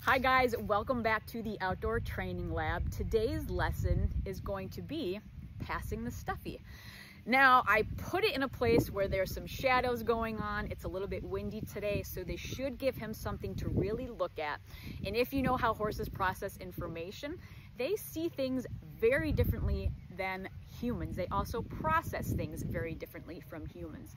Hi guys, welcome back to the Outdoor Training Lab. Today's lesson is going to be passing the stuffy. Now, I put it in a place where there's some shadows going on. It's a little bit windy today, so they should give him something to really look at. And if you know how horses process information, they see things very differently than humans. They also process things very differently from humans.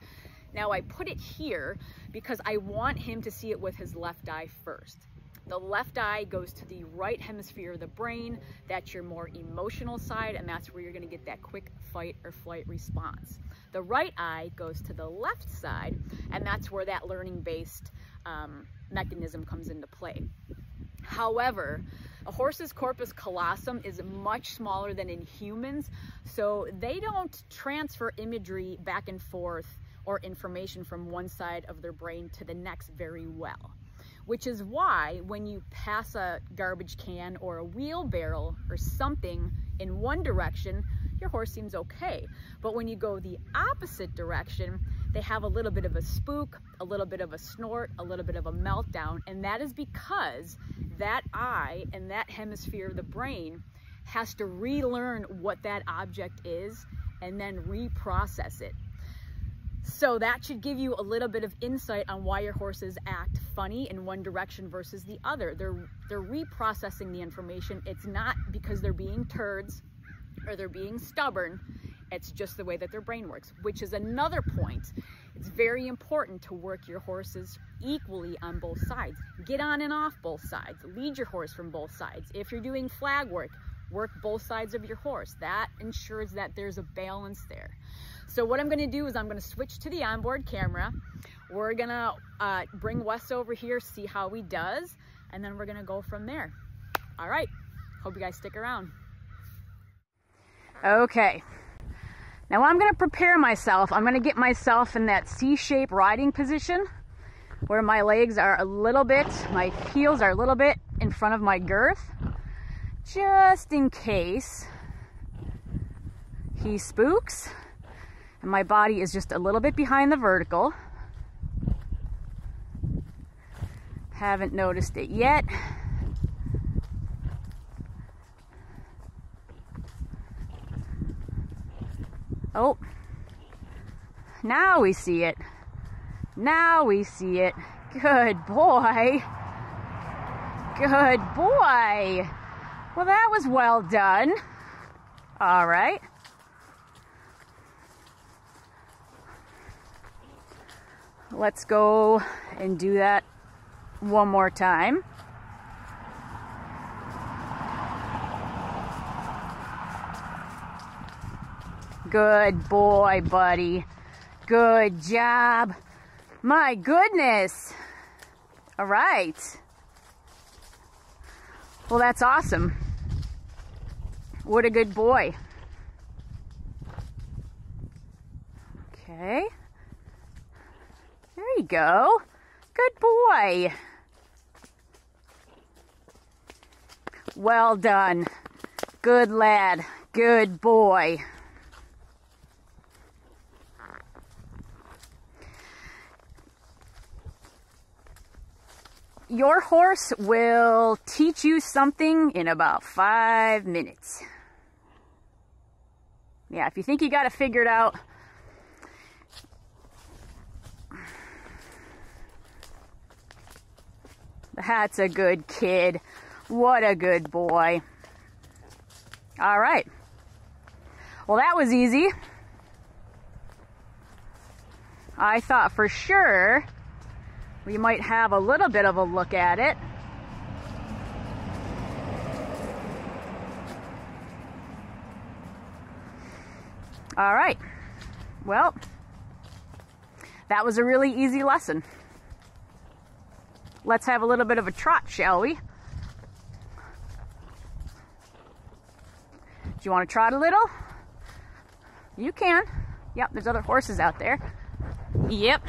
Now, I put it here because I want him to see it with his left eye first. The left eye goes to the right hemisphere of the brain. That's your more emotional side, and that's where you're gonna get that quick fight or flight response. The right eye goes to the left side, and that's where that learning-based mechanism comes into play. However, a horse's corpus callosum is much smaller than in humans, so they don't transfer imagery back and forth or information from one side of their brain to the next very well. Which is why when you pass a garbage can or a wheelbarrow or something in one direction, your horse seems okay. But when you go the opposite direction, they have a little bit of a spook, a little bit of a snort, a little bit of a meltdown. And that is because that eye and that hemisphere of the brain has to relearn what that object is and then reprocess it. So that should give you a little bit of insight on why your horses act funny in one direction versus the other. They're reprocessing the information. It's not because they're being turds or they're being stubborn. It's just the way that their brain works, which is another point. It's very important to work your horses equally on both sides. Get on and off both sides. Lead your horse from both sides. If you're doing flag work both sides of your horse. That ensures that there's a balance there. So what I'm gonna do is I'm gonna switch to the onboard camera. We're gonna bring Wes over here, see how he does, and then we're gonna go from there. All right, hope you guys stick around. Okay, now I'm gonna prepare myself. I'm gonna get myself in that C-shaped riding position where my legs are a little bit, my heels are a little bit in front of my girth, just in case he spooks. And my body is just a little bit behind the vertical. Haven't noticed it yet. Oh, now we see it. Now we see it. Good boy. Good boy. Well, that was well done. All right. Let's go and do that one more time. Good boy, buddy. Good job. My goodness. All right. Well, that's awesome. What a good boy. Okay. There you go. Good boy. Well done. Good lad. Good boy. Your horse will teach you something in about 5 minutes. Yeah, if you think you got it figured out, that's a good kid. What a good boy. All right. Well, that was easy. I thought for sure we might have a little bit of a look at it. All right. Well, that was a really easy lesson. Let's have a little bit of a trot, shall we? Do you want to trot a little? You can. Yep, there's other horses out there. Yep.